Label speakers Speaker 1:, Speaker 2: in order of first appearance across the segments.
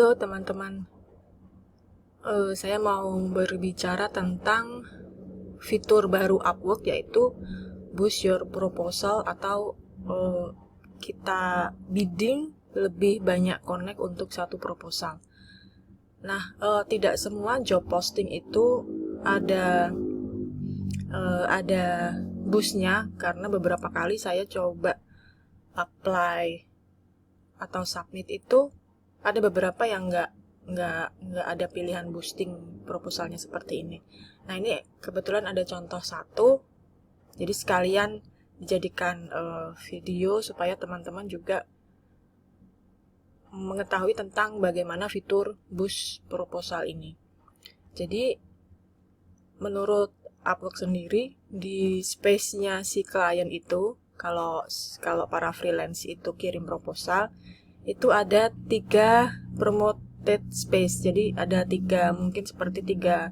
Speaker 1: Halo teman-teman, saya mau berbicara tentang fitur baru Upwork, yaitu Boost Your Proposal atau kita bidding lebih banyak connect untuk satu proposal. Nah, tidak semua job posting itu ada boostnya, karena beberapa kali saya coba apply atau submit itu ada beberapa yang nggak ada pilihan boosting proposalnya seperti ini. Nah, ini kebetulan ada contoh satu, jadi sekalian dijadikan video supaya teman-teman juga mengetahui tentang bagaimana fitur boost proposal ini. Jadi menurut Upwork sendiri, di space-nya si klien itu, kalau para freelance itu kirim proposal, itu ada 3 promoted space. Jadi ada 3, mungkin seperti 3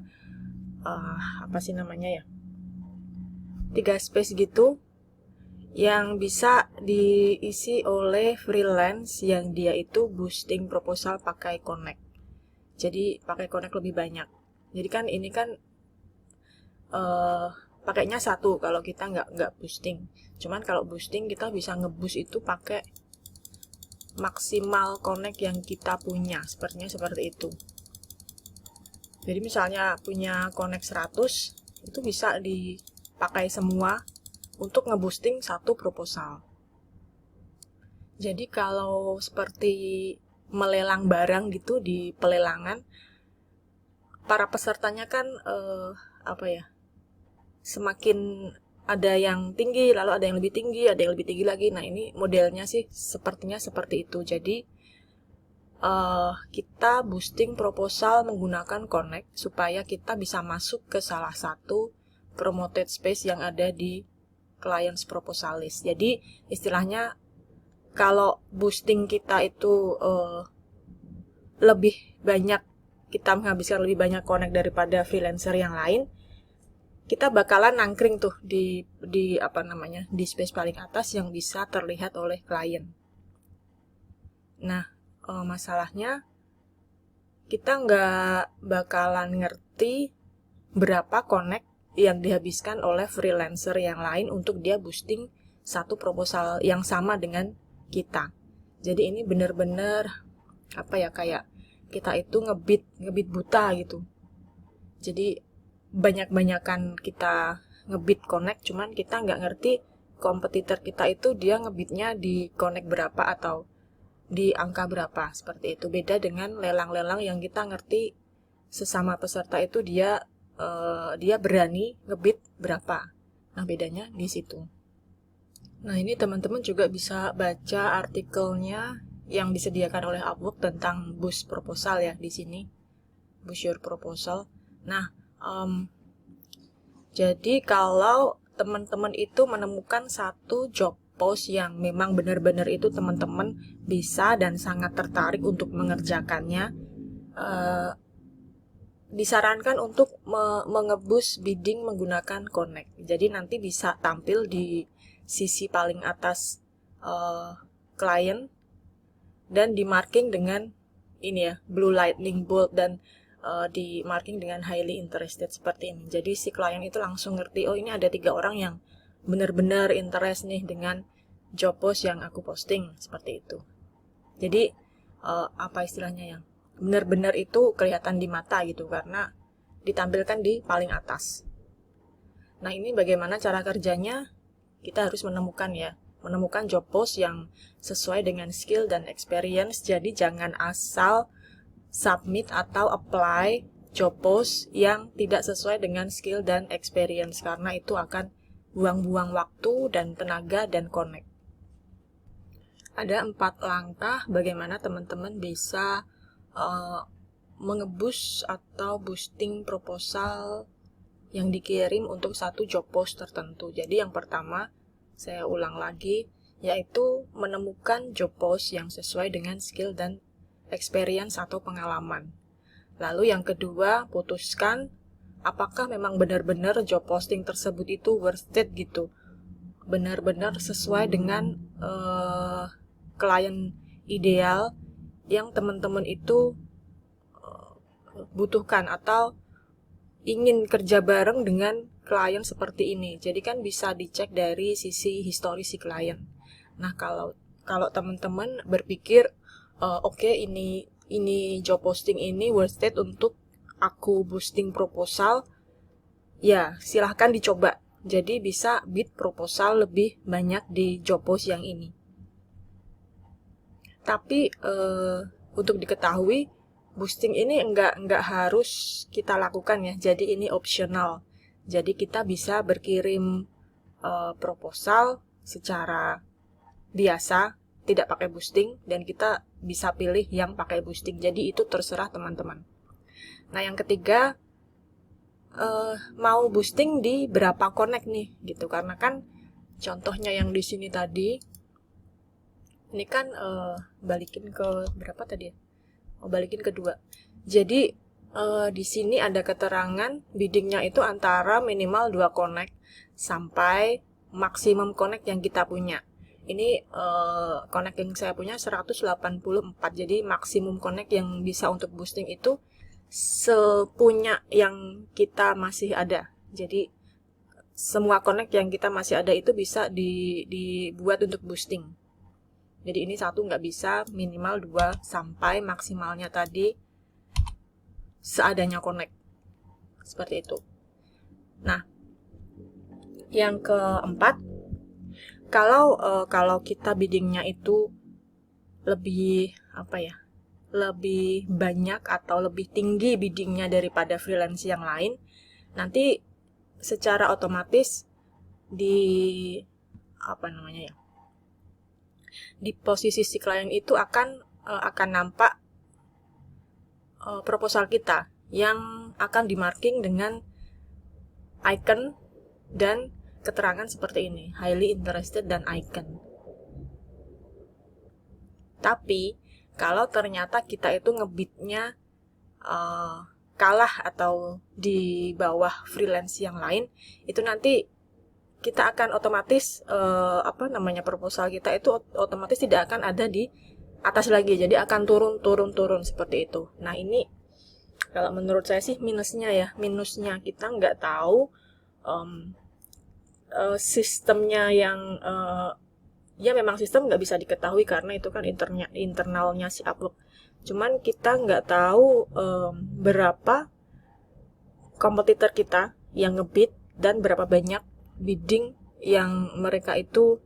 Speaker 1: 3 space gitu yang bisa diisi oleh freelance yang dia itu boosting proposal pakai Connect. Jadi pakai Connect lebih banyak. Jadi kan ini kan pakainya satu kalau kita nggak boosting. Cuman kalau boosting kita bisa ngeboost itu pakai maksimal connect yang kita punya, sepertinya seperti itu. Jadi misalnya punya connect 100, itu bisa dipakai semua untuk ngeboosting satu proposal. Jadi kalau seperti melelang barang gitu di pelelangan, para pesertanya kan semakin ada yang tinggi, lalu ada yang lebih tinggi, ada yang lebih tinggi lagi. Nah, ini modelnya sih sepertinya seperti itu. Jadi kita boosting proposal menggunakan Connect supaya kita bisa masuk ke salah satu promoted space yang ada di clients proposal list. Jadi istilahnya kalau boosting kita itu lebih banyak, kita menghabiskan lebih banyak Connect daripada freelancer yang lain, kita bakalan nangkring tuh di space paling atas yang bisa terlihat oleh klien. Nah, masalahnya kita nggak bakalan ngerti berapa connect yang dihabiskan oleh freelancer yang lain untuk dia boosting satu proposal yang sama dengan kita. Jadi ini benar-benar kayak kita itu ngebit buta gitu. Jadi banyak-banyakan kita ngebit connect, cuman kita nggak ngerti kompetitor kita itu dia ngebitnya di connect berapa atau di angka berapa, seperti itu. Beda dengan lelang-lelang yang kita ngerti sesama peserta itu dia berani ngebit berapa. Nah, bedanya di situ. Nah, ini teman-teman juga bisa baca artikelnya yang disediakan oleh Upwork tentang boost proposal ya di sini. Boost Your Proposal. Nah, jadi kalau teman-teman itu menemukan satu job post yang memang benar-benar itu teman-teman bisa dan sangat tertarik untuk mengerjakannya, disarankan untuk mengeboost bidding menggunakan Connect. Jadi nanti bisa tampil di sisi paling atas klien dan di marking dengan ini ya, blue lightning bolt, dan di marking dengan highly interested seperti ini. Jadi si klien itu langsung ngerti, oh ini ada 3 orang yang benar-benar interest nih dengan job post yang aku posting, seperti itu. Jadi istilahnya yang benar-benar itu kelihatan di mata gitu, karena ditampilkan di paling atas. Nah, ini bagaimana cara kerjanya? Kita harus menemukan job post yang sesuai dengan skill dan experience. Jadi jangan asal submit atau apply job post yang tidak sesuai dengan skill dan experience, karena itu akan buang-buang waktu dan tenaga dan connect. Ada 4 langkah bagaimana teman-teman bisa mengeboost atau boosting proposal yang dikirim untuk satu job post tertentu. Jadi yang pertama, saya ulang lagi, yaitu menemukan job post yang sesuai dengan skill dan experience atau pengalaman. Lalu yang kedua, putuskan apakah memang benar-benar job posting tersebut itu worth it gitu. Benar-benar sesuai dengan klien ideal yang teman-teman itu butuhkan atau ingin kerja bareng dengan klien seperti ini. Jadi kan bisa dicek dari sisi histori si klien. Nah, kalau teman-teman berpikir oke, ini job posting ini worth it untuk aku boosting proposal, ya silahkan dicoba. Jadi bisa bid proposal lebih banyak di job post yang ini. Tapi untuk diketahui, boosting ini enggak harus kita lakukan ya. Jadi ini optional. Jadi kita bisa berkirim proposal secara biasa, tidak pakai boosting, dan kita bisa pilih yang pakai boosting. Jadi itu terserah teman-teman. Nah, yang ketiga, mau boosting di berapa connect nih gitu, karena kan contohnya yang di sini tadi ini kan balikin ke berapa tadi ya? Balikin ke 2. Jadi di sini ada keterangan biddingnya itu antara minimal 2 connect sampai maksimum connect yang kita punya. Ini connect yang saya punya 184. Jadi maksimum connect yang bisa untuk boosting itu sepunya yang kita masih ada. Jadi semua connect yang kita masih ada itu bisa dibuat untuk boosting. Jadi ini 1 nggak bisa, minimal 2 sampai maksimalnya tadi seadanya connect. Seperti itu. Nah, yang keempat, kalau kita biddingnya itu lebih lebih banyak atau lebih tinggi biddingnya daripada freelance yang lain, nanti secara otomatis di posisi si klien itu akan nampak proposal kita yang akan dimarking dengan icon dan keterangan seperti ini, highly interested dan icon. Tapi kalau ternyata kita itu ngebidnya kalah atau di bawah freelance yang lain, itu nanti kita akan otomatis proposal kita itu otomatis tidak akan ada di atas lagi, jadi akan turun seperti itu. Nah, ini kalau menurut saya sih minusnya kita nggak tahu sistemnya yang ya memang sistem nggak bisa diketahui karena itu kan internalnya si Upwork. Cuman kita nggak tahu berapa kompetitor kita yang ngebid dan berapa banyak bidding yang mereka itu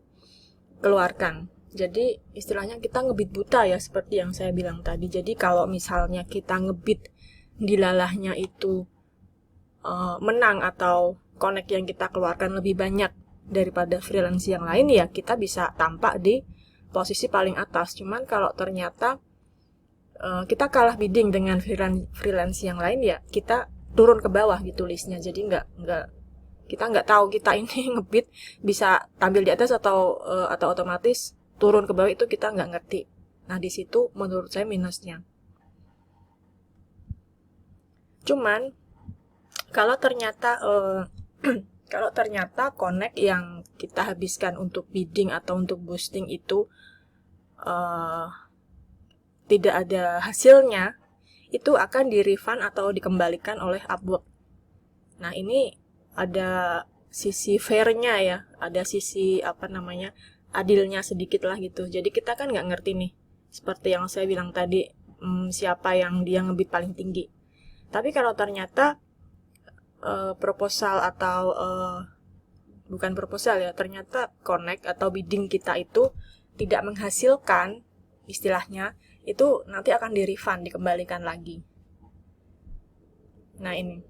Speaker 1: keluarkan. Jadi istilahnya kita ngebid buta ya, seperti yang saya bilang tadi. Jadi kalau misalnya kita ngebid dilalahnya itu menang atau connect yang kita keluarkan lebih banyak daripada freelance yang lain, ya kita bisa tampak di posisi paling atas. Cuman kalau ternyata kita kalah bidding dengan freelance yang lain, ya kita turun ke bawah gitu listnya. Jadi kita nggak tahu kita ini ngebid bisa tampil di atas atau otomatis turun ke bawah, itu kita nggak ngerti. Nah, di situ menurut saya minusnya. Cuman kalau ternyata connect yang kita habiskan untuk bidding atau untuk boosting itu tidak ada hasilnya, itu akan di-refund atau dikembalikan oleh Upwork. Nah, ini ada sisi fairnya ya, ada sisi adilnya sedikit lah gitu. Jadi kita kan nggak ngerti nih, seperti yang saya bilang tadi, siapa yang dia ngebid paling tinggi. Tapi kalau ternyata proposal atau bukan proposal ya, ternyata connect atau bidding kita itu tidak menghasilkan, istilahnya itu nanti akan di-refund, dikembalikan lagi. Nah, ini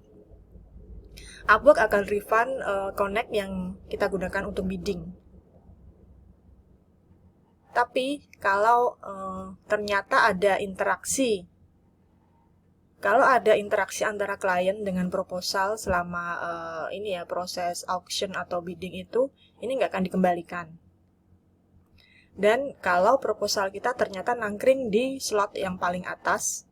Speaker 1: Upwork akan refund connect yang kita gunakan untuk bidding. Tapi kalau ternyata ada interaksi, antara klien dengan proposal selama proses auction atau bidding itu, ini nggak akan dikembalikan. Dan kalau proposal kita ternyata nangkring di slot yang paling atas,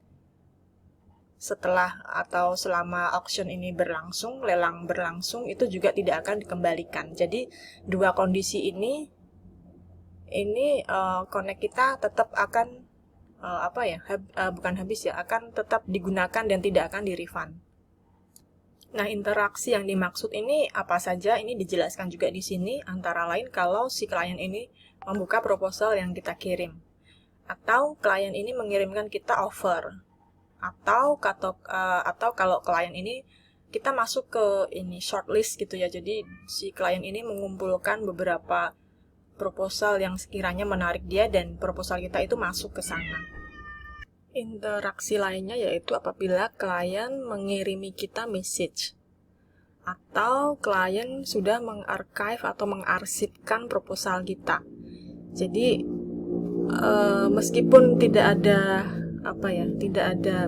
Speaker 1: setelah atau selama auction ini berlangsung, lelang berlangsung, itu juga tidak akan dikembalikan. Jadi dua kondisi ini connect kita tetap akan bukan habis ya, akan tetap digunakan dan tidak akan di-refund. Nah, interaksi yang dimaksud ini apa saja? Ini dijelaskan juga di sini, antara lain kalau si klien ini membuka proposal yang kita kirim, atau klien ini mengirimkan kita offer, atau kalau klien ini kita masuk ke ini shortlist gitu ya. Jadi si klien ini mengumpulkan beberapa proposal yang sekiranya menarik dia dan proposal kita itu masuk ke sana. Interaksi lainnya yaitu apabila klien mengirimi kita message atau klien sudah mengarchive atau mengarsipkan proposal kita. Jadi meskipun tidak ada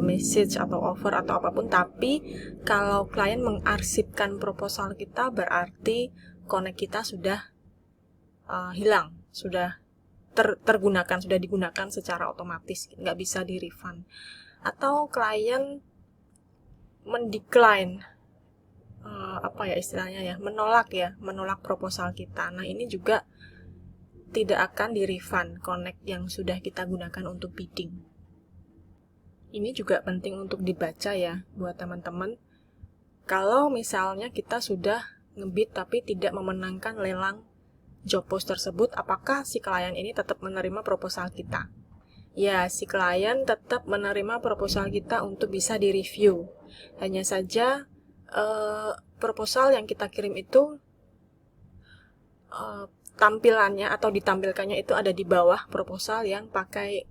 Speaker 1: message atau offer atau apapun, tapi kalau klien mengarsipkan proposal kita berarti connect kita sudah hilang, sudah sudah digunakan secara otomatis, nggak bisa di-refund. Atau klien mendecline, menolak proposal kita. Nah, ini juga tidak akan di-refund connect yang sudah kita gunakan untuk bidding. Ini juga penting untuk dibaca ya buat teman-teman. Kalau misalnya kita sudah ngebid tapi tidak memenangkan lelang job post tersebut, apakah si klien ini tetap menerima proposal kita? Ya, si klien tetap menerima proposal kita untuk bisa direview. Hanya saja proposal yang kita kirim itu tampilannya atau ditampilkannya itu ada di bawah proposal yang pakai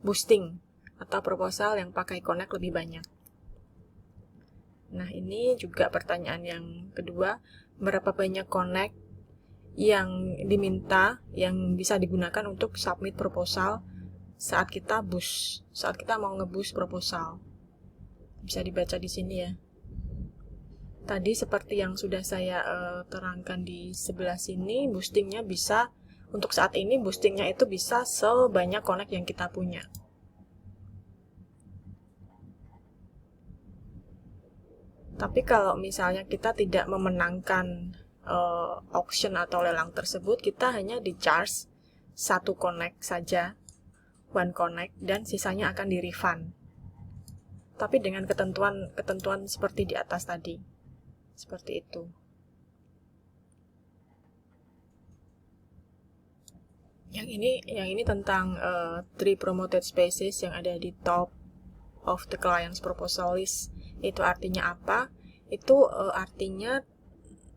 Speaker 1: boosting atau proposal yang pakai connect lebih banyak. Nah, ini juga pertanyaan yang kedua, berapa banyak connect yang diminta, yang bisa digunakan untuk submit proposal saat kita mau nge-boost proposal. Bisa dibaca di sini ya. Tadi seperti yang sudah saya terangkan di sebelah sini, boostingnya bisa, untuk saat ini boostingnya itu bisa sebanyak connect yang kita punya. Tapi kalau misalnya kita tidak memenangkan auction atau lelang tersebut, kita hanya di-charge 1 connect saja, 1 connect, dan sisanya akan di-refund. Tapi dengan ketentuan seperti di atas tadi. Seperti itu. Yang ini tentang 3 promoted spaces yang ada di top of the client's proposal list. Itu artinya apa? Itu artinya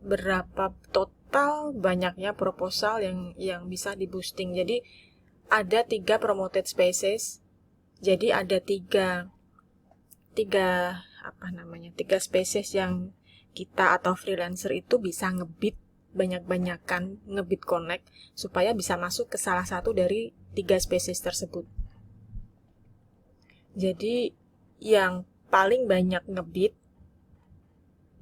Speaker 1: berapa total banyaknya proposal yang bisa di boosting. Jadi ada 3 promoted spaces. Jadi ada 3 spaces yang kita atau freelancer itu bisa ngebid banyak-banyakan, ngebid connect supaya bisa masuk ke salah satu dari 3 spaces tersebut. Jadi yang paling banyak ngebid,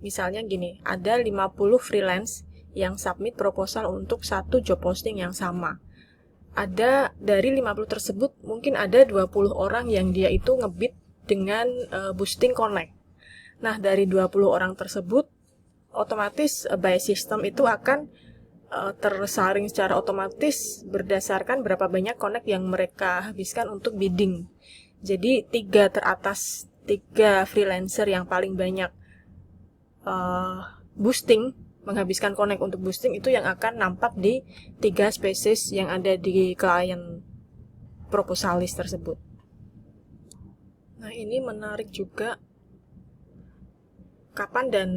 Speaker 1: misalnya gini, ada 50 freelance yang submit proposal untuk satu job posting yang sama. Ada dari 50 tersebut, mungkin ada 20 orang yang dia itu ngebid dengan boosting connect. Nah, dari 20 orang tersebut, otomatis by system itu akan tersaring secara otomatis berdasarkan berapa banyak connect yang mereka habiskan untuk bidding. Jadi 3 freelancer yang paling banyak menghabiskan connect untuk boosting itu yang akan nampak di 3 spaces yang ada di client proposal list tersebut. Nah, ini menarik juga kapan dan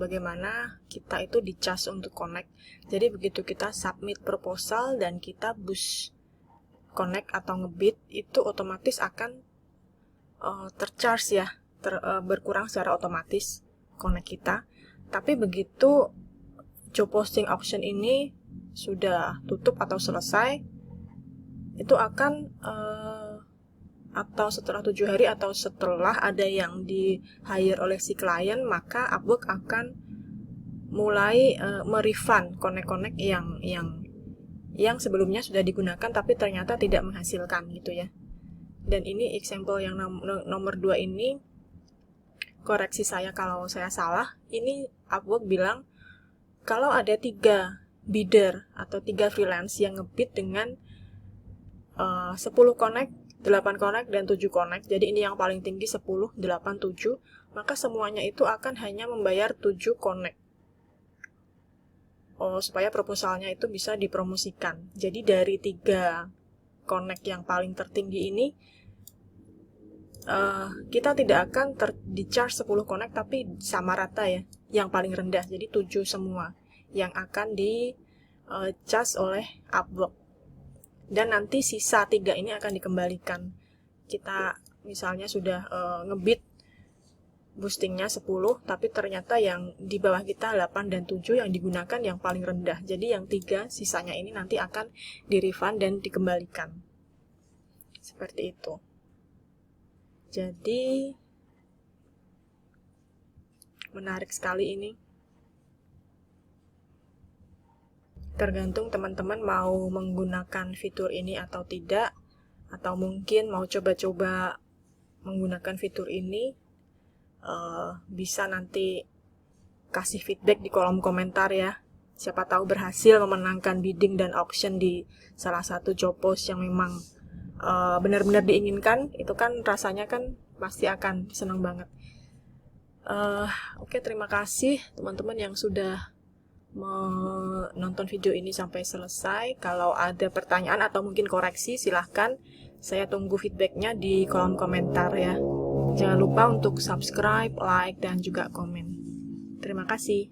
Speaker 1: bagaimana kita itu di-charge untuk connect. Jadi begitu kita submit proposal dan kita boost connect atau ngebid, itu otomatis akan tercharge ya, berkurang secara otomatis connect kita. Tapi begitu job posting auction ini sudah tutup atau selesai, itu akan atau setelah 7 hari atau setelah ada yang di hire oleh si klien, maka Upwork akan mulai merefund connect-connect yang sebelumnya sudah digunakan tapi ternyata tidak menghasilkan gitu ya. Dan ini example yang nomor 2 ini, koreksi saya kalau saya salah, ini Upwork bilang kalau ada 3 bidder atau 3 freelance yang ngebid dengan 10 connect 8 connect dan 7 connect. Jadi ini yang paling tinggi 10, 8, 7. Maka semuanya itu akan hanya membayar 7 connect. Supaya proposalnya itu bisa dipromosikan. Jadi dari 3 connect yang paling tertinggi ini, kita tidak akan di-charge 10 connect, tapi sama rata ya. Yang paling rendah, jadi 7 semua yang akan di-charge oleh Upwork. Dan nanti sisa 3 ini akan dikembalikan. Kita misalnya sudah ngebid boostingnya 10, tapi ternyata yang di bawah kita 8 dan 7 yang digunakan yang paling rendah. Jadi yang 3 sisanya ini nanti akan di-refund dan dikembalikan. Seperti itu. Jadi menarik sekali ini. Tergantung teman-teman mau menggunakan fitur ini atau tidak, atau mungkin mau coba-coba menggunakan fitur ini, bisa nanti kasih feedback di kolom komentar ya. Siapa tahu berhasil memenangkan bidding dan auction di salah satu job post yang memang benar-benar diinginkan. Itu kan rasanya kan pasti akan senang banget. Oke, terima kasih teman-teman yang sudah menonton video ini sampai selesai. Kalau ada pertanyaan atau mungkin koreksi, silahkan. Saya tunggu feedbacknya di kolom komentar ya. Jangan lupa untuk subscribe, like, dan juga komen. Terima kasih.